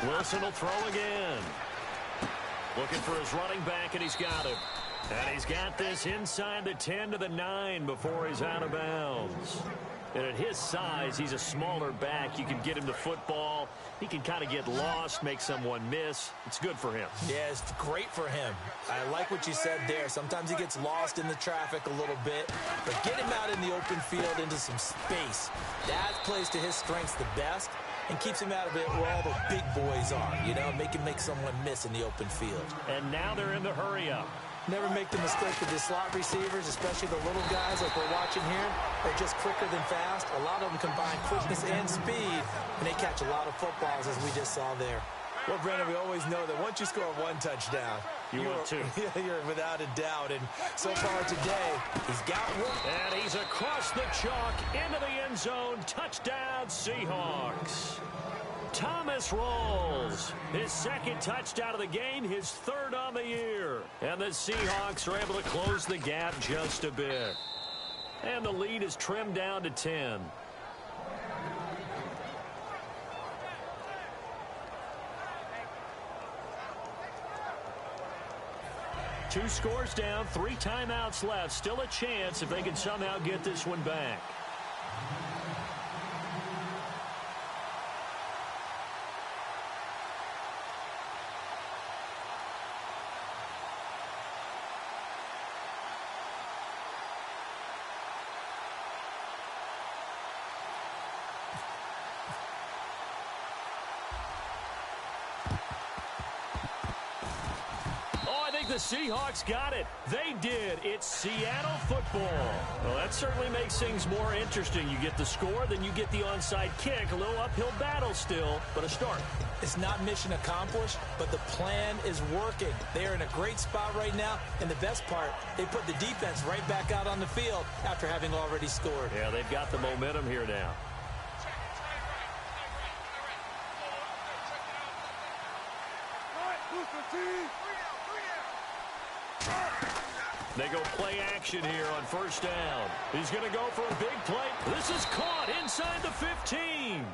Wilson will throw again. Looking for his running back, and he's got him. And he's got this inside the 10 to the 9 before he's out of bounds. And at his size, he's a smaller back. You can get him the football. He can kind of get lost, make someone miss. It's good for him. Yeah, it's great for him. I like what you said there. Sometimes he gets lost in the traffic a little bit, but get him out in the open field into some space. That plays to his strengths the best and keeps him out of it where all the big boys are, you know, make him make someone miss in the open field. And now they're in the hurry-up. Never make the mistake with the slot receivers, especially the little guys like we're watching here. They're just quicker than fast. A lot of them combine quickness and speed, and they catch a lot of footballs, as we just saw there. Well, Brandon, we always know that once you score one touchdown, you're without a doubt. And so far today, he's got one. And he's across the chalk into the end zone. Touchdown, Seahawks. Thomas rolls. His second touchdown of the game, his third on the year. And the Seahawks are able to close the gap just a bit. And the lead is trimmed down to 10. Two scores down, 3 timeouts left. Still a chance if they can somehow get this one back. The Seahawks got it. They did. It's Seattle football. Well, that certainly makes things more interesting. You get the score, then you get the onside kick. A little uphill battle still, but a start. It's not mission accomplished, but the plan is working. They are in a great spot right now, and the best part, they put the defense right back out on the field after having already scored. Yeah, they've got the momentum here now. They go play action here on first down. He's going to go for a big play. This is caught inside the 15.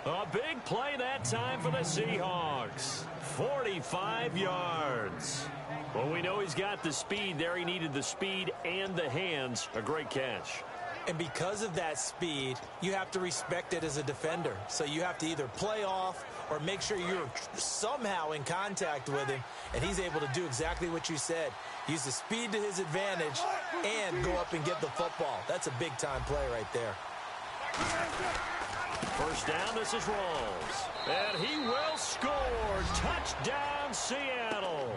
A big play that time for the Seahawks. 45 yards. Well, we know he's got the speed there. He needed the speed and the hands. A great catch. And because of that speed, you have to respect it as a defender. So you have to either play off or make sure you're somehow in contact with him. And he's able to do exactly what you said. Use the speed to his advantage and go up and get the football. That's a big-time play right there. First down, this is Rawls. And he will score. Touchdown, Seattle.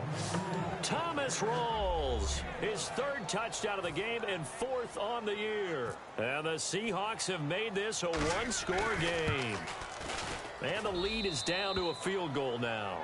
Thomas Rawls, his third touchdown of the game and 4th on the year. And the Seahawks have made this a one-score game. And the lead is down to a field goal now.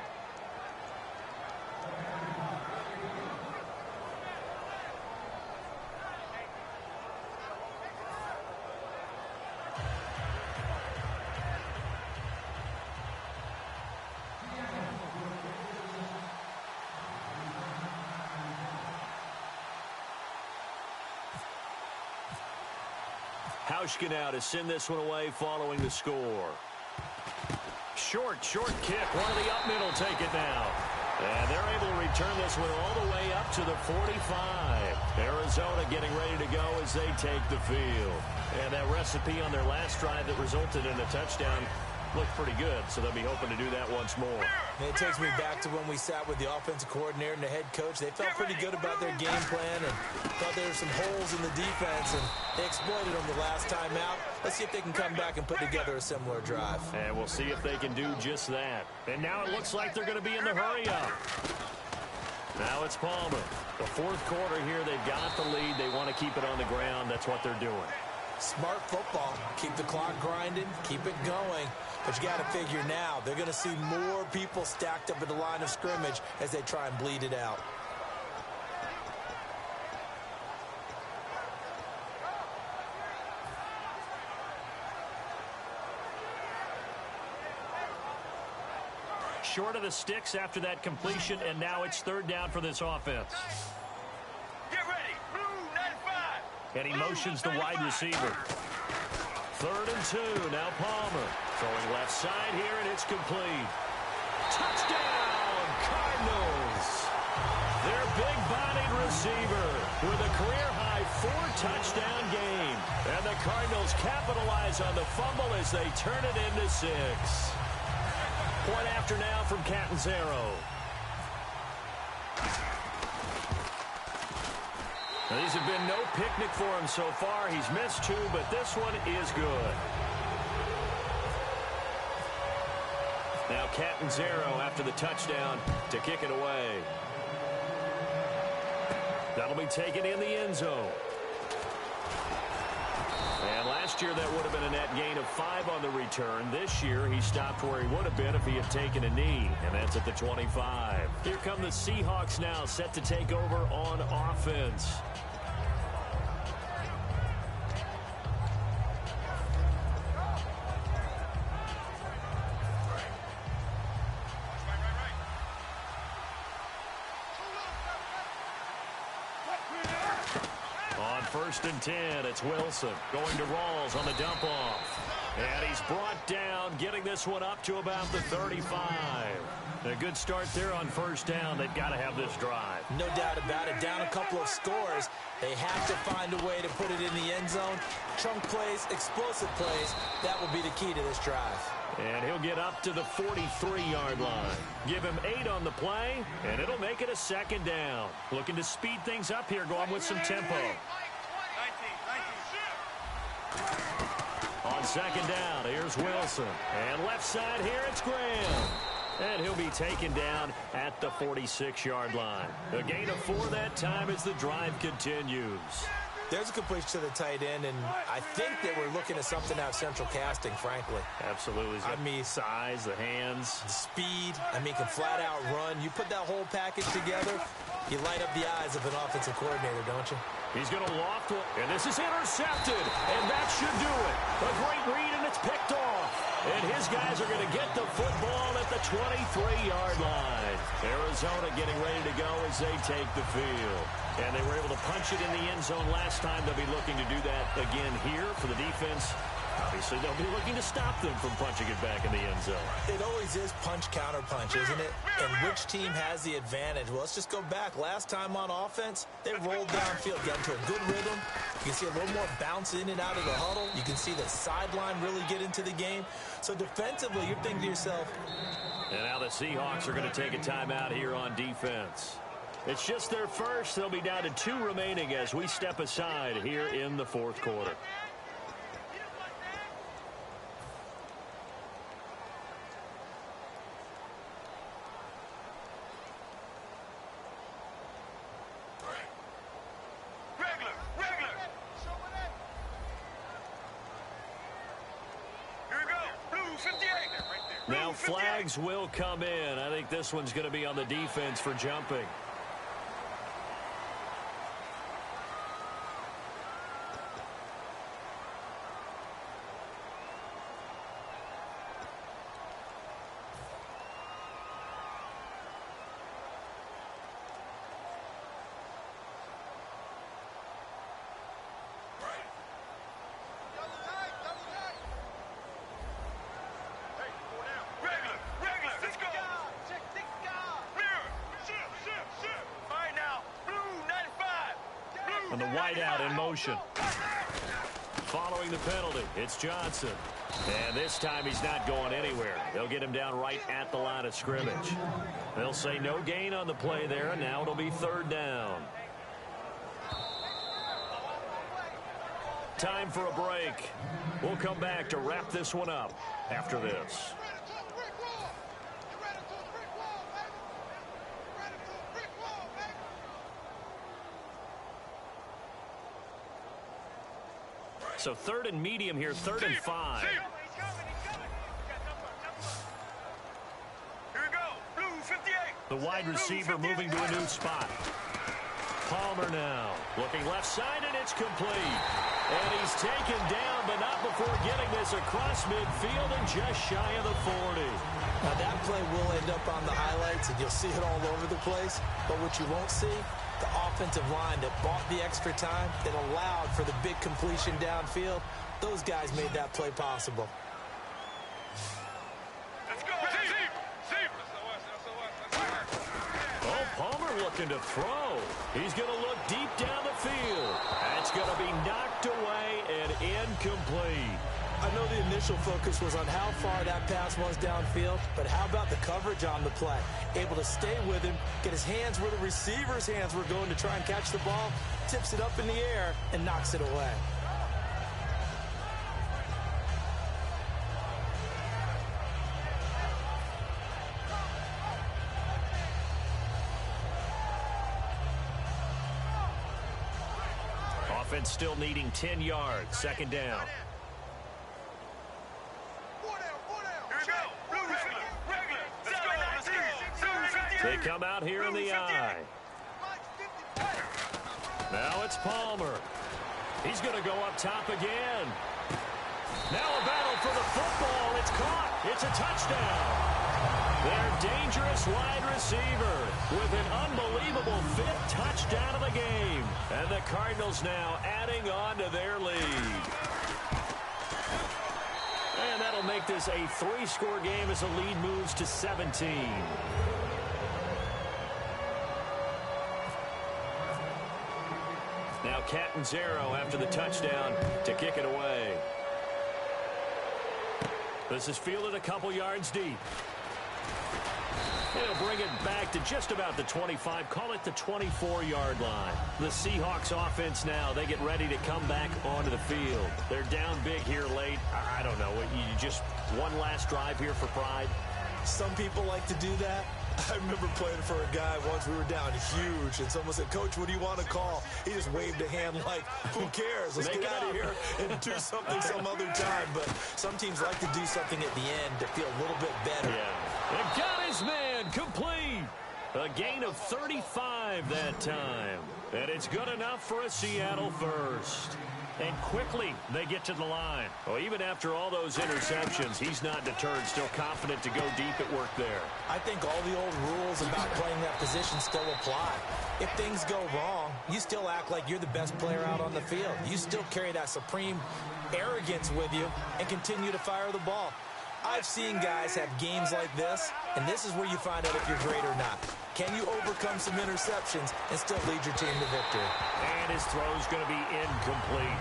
Hauschka now to send this one away following the score. Short kick. One of the up middle take it now. And they're able to return this one all the way up to the 45. Arizona getting ready to go as they take the field. And that recipe on their last drive that resulted in a touchdown looked pretty good, so they'll be hoping to do that once more. It takes me back to when we sat with the offensive coordinator and the head coach. They felt pretty good about their game plan and thought there were some holes in the defense, and they exploited them the last time out. Let's see if they can come back and put together a similar drive. And we'll see if they can do just that. And now it looks like they're going to be in the hurry-up. Now it's Palmer. The fourth quarter here, they've got the lead. They want to keep it on the ground. That's what they're doing. Smart football. Keep the clock grinding. Keep it going. But you got to figure now, they're going to see more people stacked up at the line of scrimmage as they try and bleed it out. Short of the sticks after that completion, and now it's third down for this offense. Get ready. Blue 95. And he motions the wide receiver. 3rd and 2. Now Palmer. Throwing left side here, and it's complete. Touchdown, Cardinals. Their big-bodied receiver with a career-high 4-touchdown game. And the Cardinals capitalize on the fumble as they turn it into 6. Point after now from Catanzaro. These have been no picnic for him so far. He's missed 2, but this one is good. Now Catanzaro after the touchdown to kick it away. That'll be taken in the end zone. And last year that would have been a net gain of 5 on the return. This year he stopped where he would have been if he had taken a knee, and that's at the 25. Here come the Seahawks now, set to take over on offense. On 1st and 10, it's Wilson going to Rawls on the dump off. And he's brought down, getting this one up to about the 35. A good start there on 1st down. They've got to have this drive. No doubt about it. Down a couple of scores. They have to find a way to put it in the end zone. Chunk plays, explosive plays. That will be the key to this drive. And he'll get up to the 43-yard line. Give him 8 on the play, and it'll make it a 2nd down. Looking to speed things up here, going with some tempo. On 2nd down, here's Wilson. And left side here, it's Graham. And he'll be taken down at the 46-yard line. A gain of 4 that time as the drive continues. There's a completion to the tight end, and I think that we're looking at something out of central casting, frankly. Absolutely. I mean, size, the hands. The speed. I mean, can flat out run. You put that whole package together, you light up the eyes of an offensive coordinator, don't you? He's going to loft it, and this is intercepted, and that should do it. A great read, and it's picked off. And his guys are going to get the football at the 23-yard line. Arizona getting ready to go as they take the field. And they were able to punch it in the end zone last time. They'll be looking to do that again here for the defense. Obviously, they'll be looking to stop them from punching it back in the end zone. It always is punch-counter-punch, isn't it? And which team has the advantage? Well, let's just go back. Last time on offense, they rolled downfield, got into a good rhythm. You can see a little more bounce in and out of the huddle. You can see the sideline really get into the game. So defensively, you're thinking to yourself. And now the Seahawks are going to take a timeout here on defense. It's just their first. They'll be down to 2 remaining as we step aside here in the 4th quarter. Now flags will come in. I think this one's going to be on the defense for jumping. And the wideout in motion. Following the penalty, it's Johnson. And this time he's not going anywhere. They'll get him down right at the line of scrimmage. They'll say no gain on the play there, and now it'll be 3rd down. Time for a break. We'll come back to wrap this one up after this. So 3rd and medium here, 3rd and 5. Here we go. Blue 58. The wide receiver moving to a new spot. Palmer now looking left side, and it's complete. And he's taken down, but not before getting this across midfield and just shy of the 40. Now that play will end up on the highlights, and you'll see it all over the place. But what you won't see, the offensive line that bought the extra time, that allowed for the big completion downfield, those guys made that play possible. Let's go. Oh, Palmer looking to throw. He's going to look deep down the field. That's going to be knocked away and incomplete. I know the initial focus was on how far that pass was downfield, but how about the coverage on the play? Able to stay with him, get his hands where the receiver's hands were going to try and catch the ball, tips it up in the air, and knocks it away. Offense still needing 10 yards. Second down. They come out here in the eye. Now it's Palmer. He's going to go up top again. Now a battle for the football. It's caught. It's a touchdown. Their dangerous wide receiver with an unbelievable fifth touchdown of the game. And the Cardinals now adding on to their lead. And that'll make this a 3-score game as the lead moves to 17. Now Catanzaro after the touchdown to kick it away. This is fielded a couple yards deep. He'll bring it back to just about the 25, call it the 24-yard line. The Seahawks offense now, they get ready to come back onto the field. They're down big here late. I don't know, you just one last drive here for pride? Some people like to do that. I remember playing for a guy once. We were down huge, and someone said, "Coach, what do you want to call?" He just waved a hand like, who cares? Let's get out of here and do something some other time. But some teams like to do something at the end to feel a little bit better. Yeah. And got his man complete. A gain of 35 that time. And it's good enough for a Seattle first. And quickly, they get to the line. Well, even after all those interceptions, he's not deterred, still confident to go deep at work there. I think all the old rules about playing that position still apply. If things go wrong, you still act like you're the best player out on the field. You still carry that supreme arrogance with you and continue to fire the ball. I've seen guys have games like this, and this is where you find out if you're great or not. Can you overcome some interceptions and still lead your team to victory? And his throw's going to be incomplete.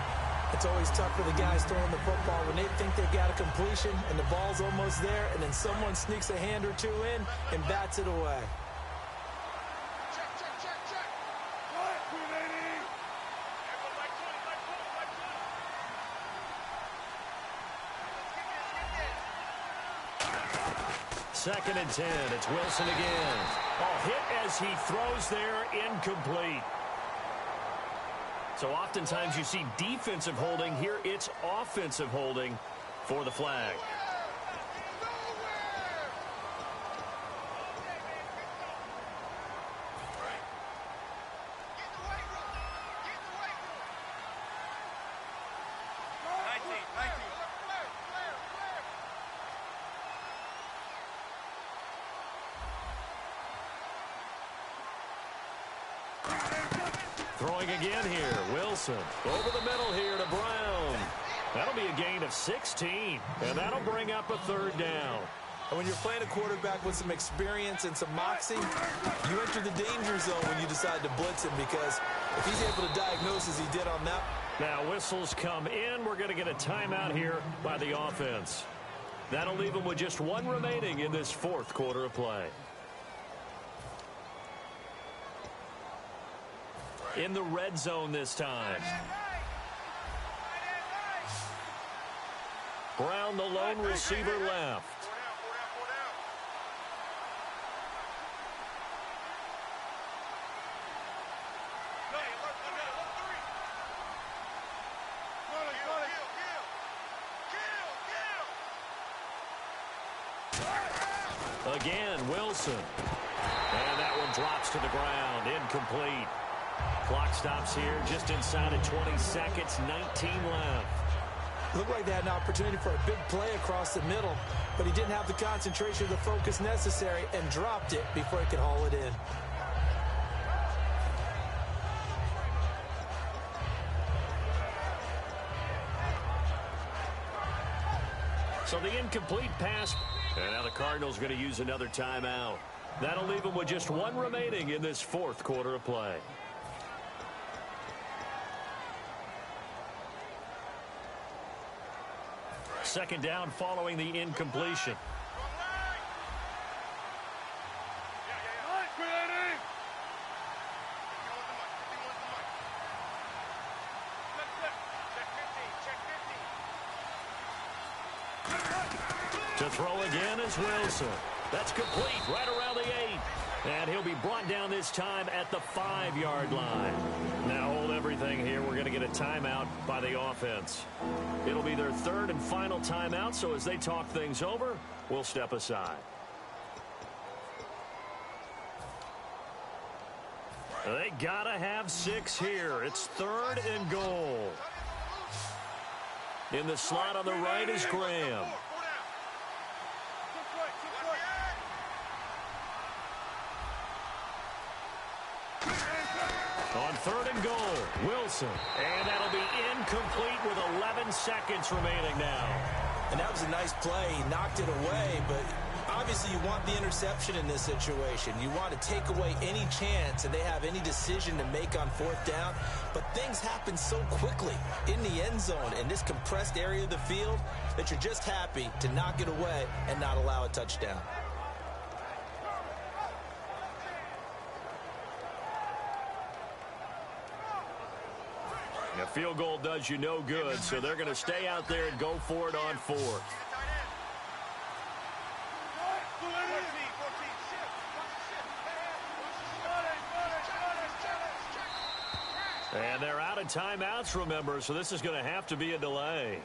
It's always tough for the guys throwing the football when they think they've got a completion and the ball's almost there, and then someone sneaks a hand or two in and bats it away. Second and 10. It's Wilson again. Hit as he throws there, incomplete. So oftentimes you see defensive holding. Here it's offensive holding for the flag. Throwing again here, Wilson. Over the middle here to Brown. That'll be a gain of 16, and that'll bring up a third down. And when you're playing a quarterback with some experience and some moxie, you enter the danger zone when you decide to blitz him, because if he's able to diagnose as he did on that. Now whistles come in. We're going to get a timeout here by the offense. That'll leave them with just one remaining in this fourth quarter of play. In the red zone this time. Brown, the lone receiver, left. Again, Wilson. And that one drops to the ground. Incomplete. Clock stops here just inside of 20 seconds, 19 left. Looked like they had an opportunity for a big play across the middle, but he didn't have the concentration or the focus necessary and dropped it before he could haul it in. So the incomplete pass. And now the Cardinals going to use another timeout. That'll leave them with just one remaining in this fourth quarter of play. Second down following the incompletion. To throw again is Wilson. That's complete right around the 8. And he'll be brought down this time at the 5-yard line. Now hold everything here. We're going to get a timeout by the offense. It'll be their third and final timeout, so as they talk things over, we'll step aside. They got to have 6 here. It's third and goal. In the slot on the right is Graham. On third and goal, Wilson. And that'll be incomplete with 11 seconds remaining now. And that was a nice play. He knocked it away, but obviously you want the interception in this situation. You want to take away any chance and they have any decision to make on fourth down. But things happen so quickly in the end zone in this compressed area of the field that you're just happy to knock it away and not allow a touchdown. A field goal does you no good, so they're going to stay out there and go for it on fourth. And they're out of timeouts, remember, so this is going to have to be a delay.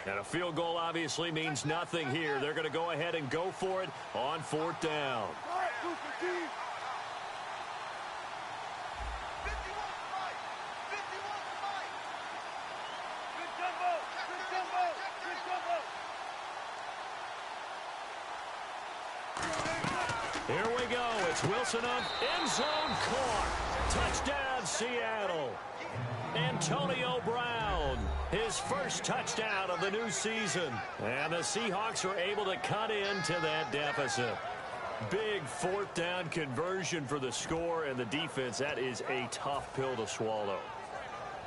And a field goal obviously means nothing here. They're going to go ahead and go for it on fourth down. Here we go. It's Wilson up. End zone caught. Touchdown, Seattle. Antonio Brown, his first touchdown of the new season. And the Seahawks are able to cut into that deficit. Big fourth down conversion for the score, and the defense, that is a tough pill to swallow.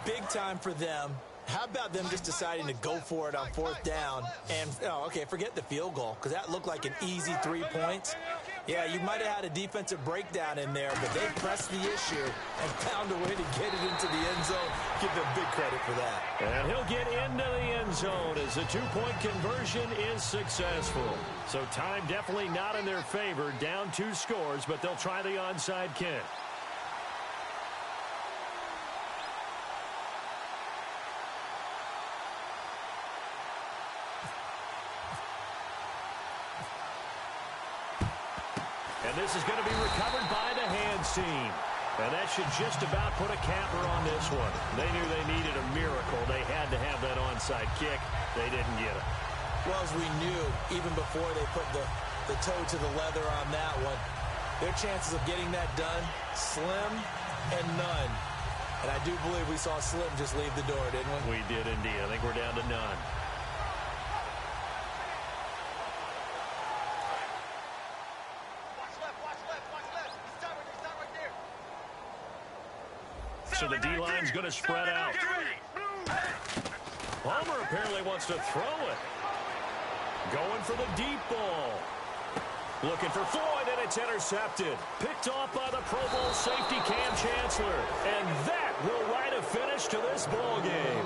Big time for them. How about them just deciding to go for it on fourth down? And, okay, forget the field goal, because that looked like an easy 3 points. Yeah, you might have had a defensive breakdown in there, but they pressed the issue and found a way to get it into the end zone. Give them big credit for that. And he'll get into the end zone as the 2-point conversion is successful. So time definitely not in their favor. Down 2 scores, but they'll try the onside kick. And this is going to be recovered by the hands team. And that should just about put a capper on this one. They knew they needed a miracle. They had to have that onside kick. They didn't get it. Well, as we knew, even before they put the toe to the leather on that one, their chances of getting that done, slim and none. And I do believe we saw Slim just leave the door, didn't we? We did indeed. I think we're down to none. So the D-line's going to spread out. Palmer apparently wants to throw it. Going for the deep ball. Looking for Floyd, and it's intercepted. Picked off by the Pro Bowl safety Cam Chancellor. And that will write a finish to this ball game.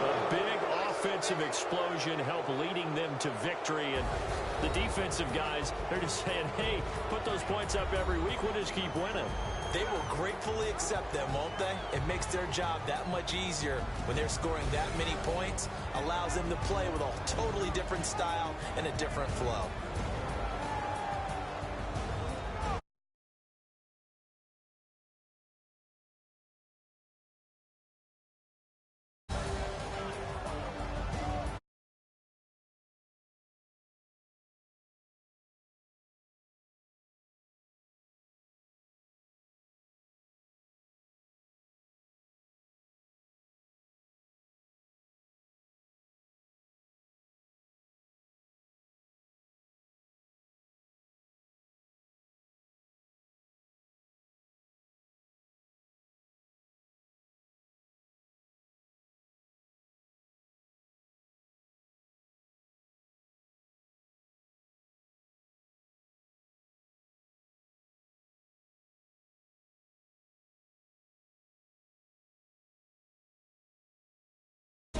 A big offensive explosion helped leading them to victory. And the defensive guys, they're just saying, hey, put those points up every week. We'll just keep winning. They will gratefully accept them, won't they? It makes their job that much easier when they're scoring that many points. Allows them to play with a totally different style and a different flow.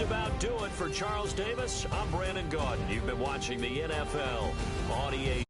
about do it for Charles Davis. I'm Brandon Gaudin. You've been watching the NFL on EA